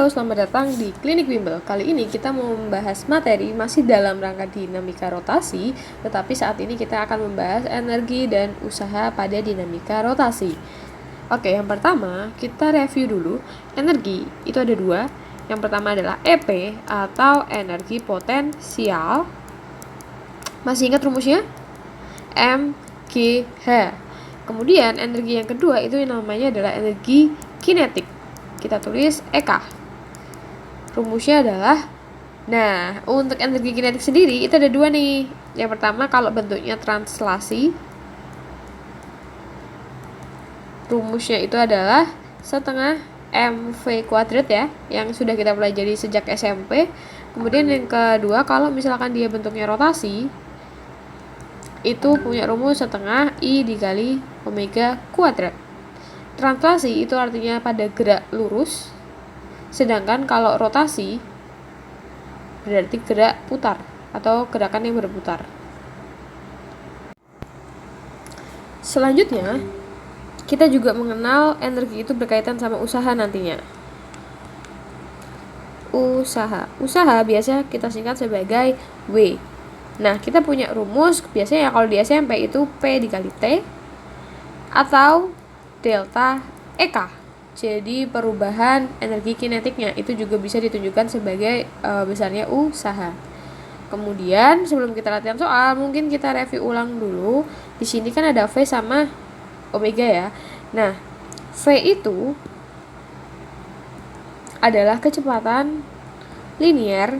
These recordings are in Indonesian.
Halo, selamat datang di Klinik Bimbel. Kali ini kita mau membahas materi masih dalam rangka dinamika rotasi, tetapi saat ini kita akan membahas energi dan usaha pada dinamika rotasi. Oke, yang pertama kita review dulu. Energi itu ada dua. Yang pertama adalah EP atau energi potensial. Masih ingat rumusnya? MGH. Kemudian energi yang kedua itu yang namanya adalah energi kinetik. Kita tulis EK. Rumusnya adalah, nah, untuk energi kinetik sendiri itu ada dua nih. Yang pertama kalau bentuknya translasi, rumusnya itu adalah setengah mv kuadrat ya, yang sudah kita pelajari sejak SMP. Kemudian yang kedua kalau misalkan dia bentuknya rotasi, itu punya rumus setengah I dikali omega kuadrat. Translasi itu artinya pada gerak lurus, sedangkan kalau rotasi berarti gerak putar atau gerakan yang berputar. Selanjutnya, kita juga mengenal energi itu berkaitan sama usaha nantinya. Usaha biasa kita singkat sebagai W. Nah, kita punya rumus biasanya kalau di SMP itu P dikali T atau delta EK. Jadi perubahan energi kinetiknya itu juga bisa ditunjukkan sebagai besarnya usaha. Kemudian sebelum kita latihan soal, mungkin kita review ulang dulu. Di sini kan ada V sama omega ya. Nah, V itu adalah kecepatan linier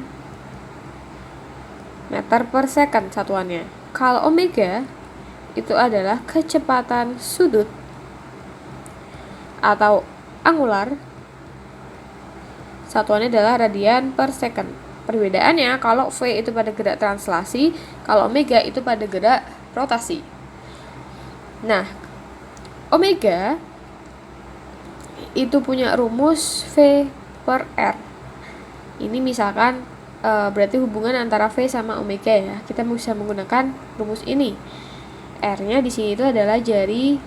meter per second satuannya. Kalau omega itu adalah kecepatan sudut atau angular, satuannya adalah radian per second. Perbedaannya kalau V itu pada gerak translasi, kalau omega itu pada gerak rotasi. Nah, omega itu punya rumus V per R. Ini misalkan berarti hubungan antara V sama omega ya. Kita bisa menggunakan rumus ini. R-nya di sini itu adalah jari.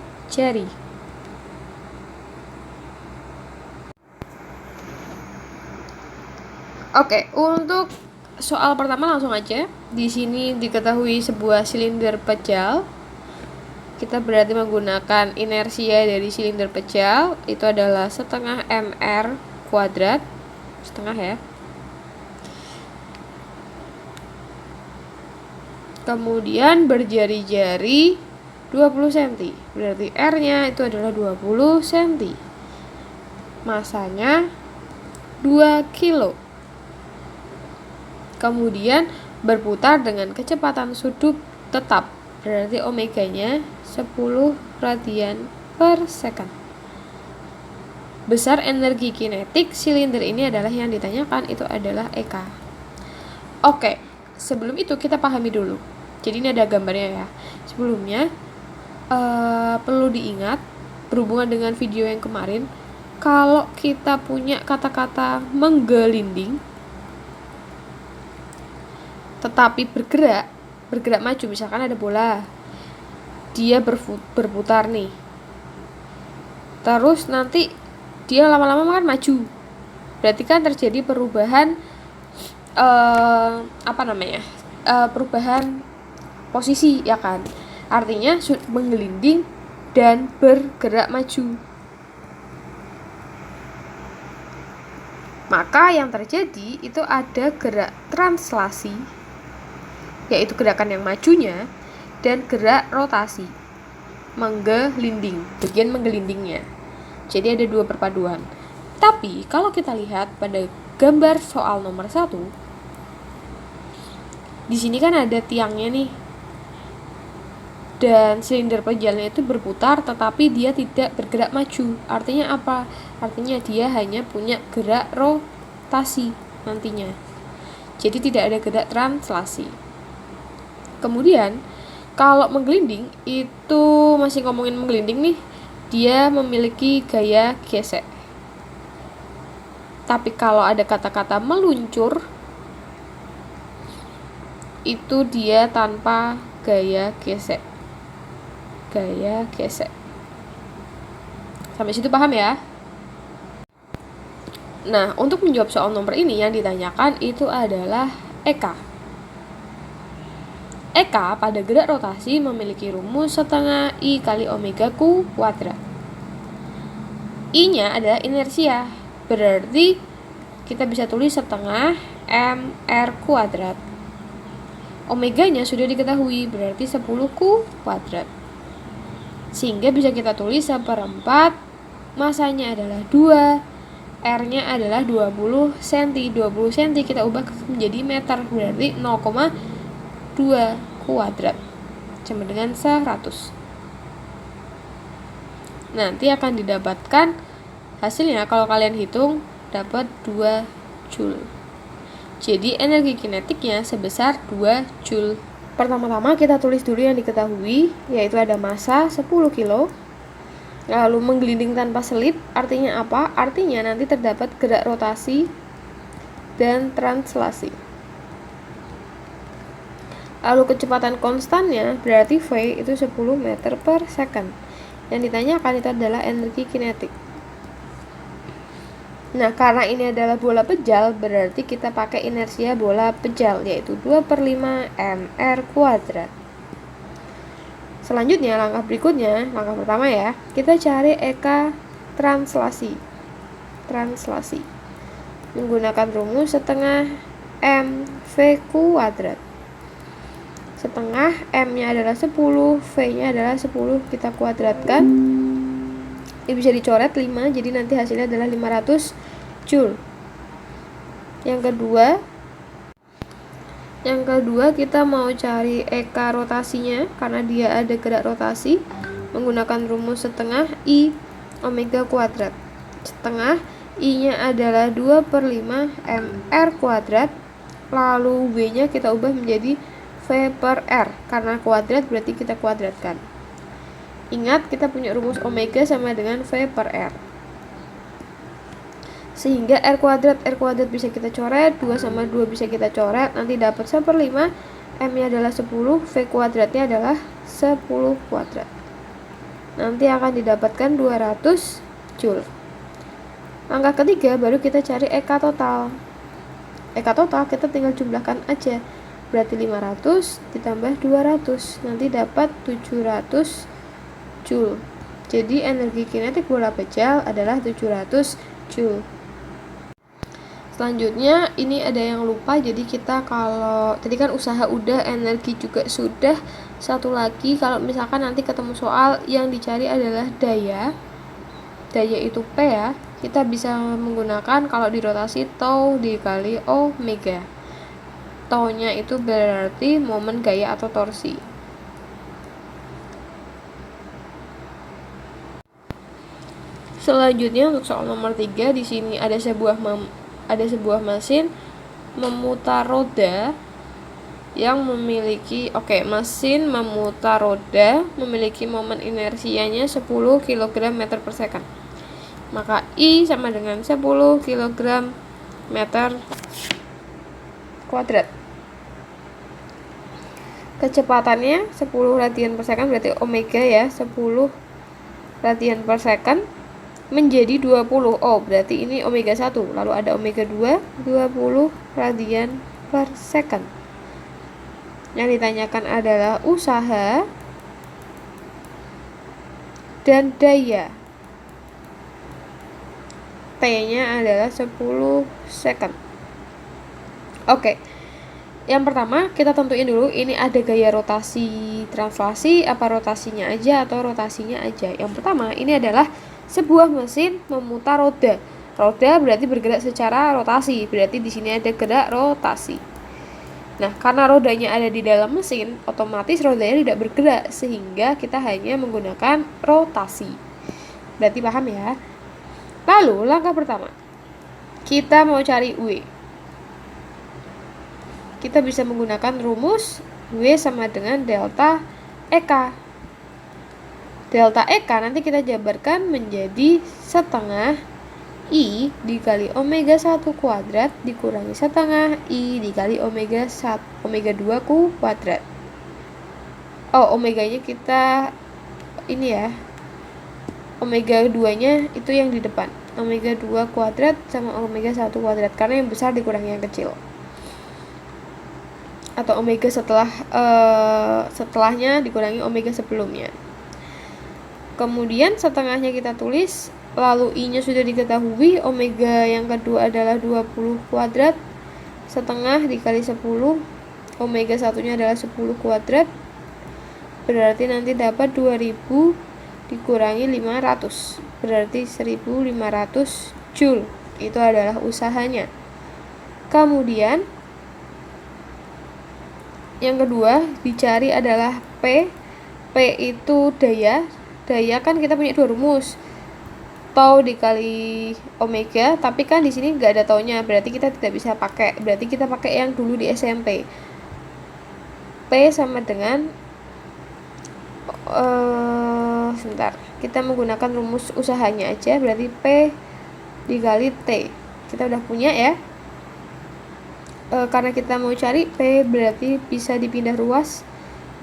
Oke, untuk soal pertama langsung aja. Di sini diketahui sebuah silinder pecah. Kita berarti menggunakan inersia dari silinder pecah itu adalah setengah mr kuadrat, setengah ya. Kemudian berjari-jari 20 cm. Berarti R-nya itu adalah 20 cm. Masanya 2 kilo. Kemudian berputar dengan kecepatan sudut tetap, berarti omeganya 10 radian per second. Besar energi kinetik silinder ini adalah yang ditanyakan, itu adalah EK. Oke, sebelum itu kita pahami dulu. Jadi ini ada gambarnya ya. Sebelumnya perlu diingat berhubungan dengan video yang kemarin, kalau kita punya kata-kata menggelinding tetapi bergerak maju, misalkan ada bola, dia berputar nih, terus nanti dia lama-lama kan maju, berarti kan terjadi perubahan perubahan posisi ya kan, artinya menggelinding dan bergerak maju. Maka yang terjadi itu ada gerak translasi, yaitu gerakan yang majunya, dan gerak rotasi, menggelinding, bagian menggelindingnya. Jadi ada dua perpaduan. Tapi kalau kita lihat pada gambar soal nomor 1, di sini kan ada tiangnya nih, dan silinder penjalnya itu berputar tetapi dia tidak bergerak maju. Artinya apa? Artinya dia hanya punya gerak rotasi nantinya. Jadi tidak ada gerak translasi. Kemudian kalau menggelinding itu, masih ngomongin menggelinding nih, dia memiliki gaya gesek. Tapi kalau ada kata-kata meluncur, itu dia tanpa gaya gesek. Sampai situ paham ya? Nah, untuk menjawab soal nomor ini yang ditanyakan itu adalah EK. EK pada gerak rotasi memiliki rumus setengah I kali omega Q kuadrat. I-nya adalah inersia, berarti kita bisa tulis setengah mr kuadrat. Omeganya sudah diketahui, berarti 10 Q kuadrat. Sehingga bisa kita tulis 1/4, masanya adalah 2, R-nya adalah 20 cm. 20 cm kita ubah menjadi meter, berarti 0,2 kuadrat sama dengan 100. Nanti akan didapatkan hasilnya kalau kalian hitung dapat 2 Joule. Jadi energi kinetiknya sebesar 2 Joule. Pertama-tama kita tulis dulu yang diketahui, yaitu ada massa 10 kilo. Lalu menggelinding tanpa selip, artinya apa? Artinya nanti terdapat gerak rotasi dan translasi. Lalu kecepatan konstannya berarti V itu 10 meter per second. Yang ditanyakan itu adalah energi kinetik. Nah, karena ini adalah bola pejal, berarti kita pakai inersia bola pejal, yaitu 2/5 mr kuadrat. Selanjutnya, langkah berikutnya, langkah pertama ya, kita cari EK translasi. Menggunakan rumus setengah mv kuadrat. Setengah M-nya adalah 10, V-nya adalah 10, kita kuadratkan. Ini bisa dicoret 5, jadi nanti hasilnya adalah 500 Joule. Yang kedua kita mau cari EK rotasinya, karena dia ada gerak rotasi, menggunakan rumus setengah I omega kuadrat. Setengah I-nya adalah 2/5 mr kuadrat, lalu W-nya kita ubah menjadi V per R, karena kuadrat berarti kita kuadratkan. Ingat, kita punya rumus omega sama dengan V per R. Sehingga R kuadrat bisa kita coret, 2 sama 2 bisa kita coret, nanti dapat 1/5, M-nya adalah 10, V kuadratnya adalah 10 kuadrat. Nanti akan didapatkan 200 Joule. Langkah ketiga, baru kita cari EK total. EK total kita tinggal jumlahkan aja. Berarti 500 ditambah 200, nanti dapat 700 Joule. Jadi energi kinetik bola pejal adalah 700 Joule. Selanjutnya ini ada yang lupa, jadi kita kalau tadi kan usaha udah, energi juga sudah. Satu lagi, kalau misalkan nanti ketemu soal yang dicari adalah daya itu P ya, kita bisa menggunakan kalau dirotasi tau dikali omega. Tau-nya itu berarti momen gaya atau torsi. Selanjutnya untuk soal nomor 3, di sini ada sebuah mesin memutar roda yang memiliki mesin memutar roda memiliki momen inersianya 10 kg meter per second. Maka I sama dengan 10 kg meter kuadrat. Kecepatannya 10 radian per second, berarti omega ya, 10 radian per second menjadi 20. Berarti ini omega 1. Lalu ada omega 2, 20 radian per second. Yang ditanyakan adalah usaha dan daya. T-nya adalah 10 second. Yang pertama kita tentuin dulu, ini ada gaya rotasi translasi, apa rotasinya aja atau rotasinya aja. Yang pertama, ini adalah sebuah mesin memutar roda. Roda berarti bergerak secara rotasi, berarti di sini ada gerak rotasi. Nah, karena rodanya ada di dalam mesin, otomatis rodanya tidak bergerak, sehingga kita hanya menggunakan rotasi. Berarti paham ya? Lalu langkah pertama, kita mau cari W. Kita bisa menggunakan rumus W sama dengan delta EK. Delta EK nanti kita jabarkan menjadi setengah I dikali omega 1 kuadrat dikurangi setengah I dikali omega 2 kuadrat. Omeganya kita ini ya, omega 2 nya itu yang di depan, omega 2 kuadrat sama omega 1 kuadrat, karena yang besar dikurangi yang kecil, atau omega setelahnya dikurangi omega sebelumnya. Kemudian setengahnya kita tulis, lalu I nya sudah diketahui, omega yang kedua adalah 20 kuadrat, setengah dikali 10, omega satunya adalah 10 kuadrat, berarti nanti dapat 2000 dikurangi 500, berarti 1500 Joule. Itu adalah usahanya. Kemudian yang kedua dicari adalah P. P itu daya. Daya kan kita punya dua rumus, tau dikali omega, tapi kan di sini nggak ada taunya, berarti kita tidak bisa pakai, berarti kita pakai yang dulu di SMP. P sama dengan sebentar, kita menggunakan rumus usahanya aja, berarti P dikali T. Kita udah punya ya. Karena kita mau cari P, berarti bisa dipindah ruas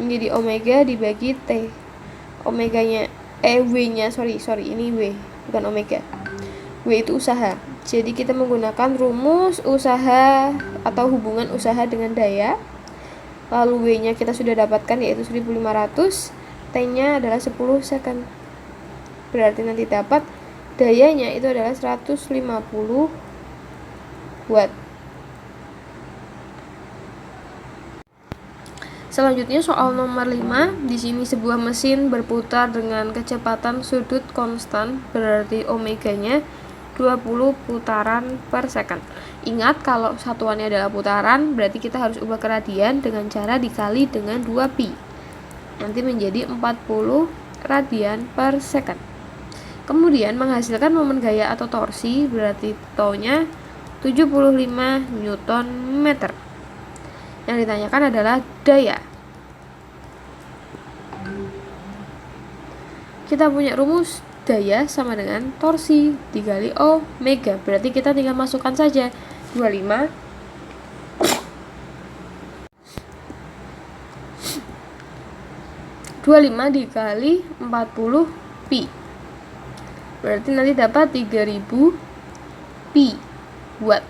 menjadi omega dibagi T. Omeganya W nya ini W bukan omega. W itu usaha, jadi kita menggunakan rumus usaha atau hubungan usaha dengan daya. Lalu W nya kita sudah dapatkan, yaitu 1500, T nya adalah 10 second, berarti nanti dapat dayanya itu adalah 150 watt. Selanjutnya soal nomor 5. Di sini sebuah mesin berputar dengan kecepatan sudut konstan, berarti omeganya 20 putaran per second. Ingat kalau satuannya adalah putaran, berarti kita harus ubah ke radian dengan cara dikali dengan 2pi. Nanti menjadi 40 radian per second. Kemudian menghasilkan momen gaya atau torsi, berarti tau-nya 75 Newton meter. Yang ditanyakan adalah daya. Kita punya rumus daya sama dengan torsi dikali omega, berarti kita tinggal masukkan saja 25 dikali 40 pi, berarti nanti dapat 3000 pi watt.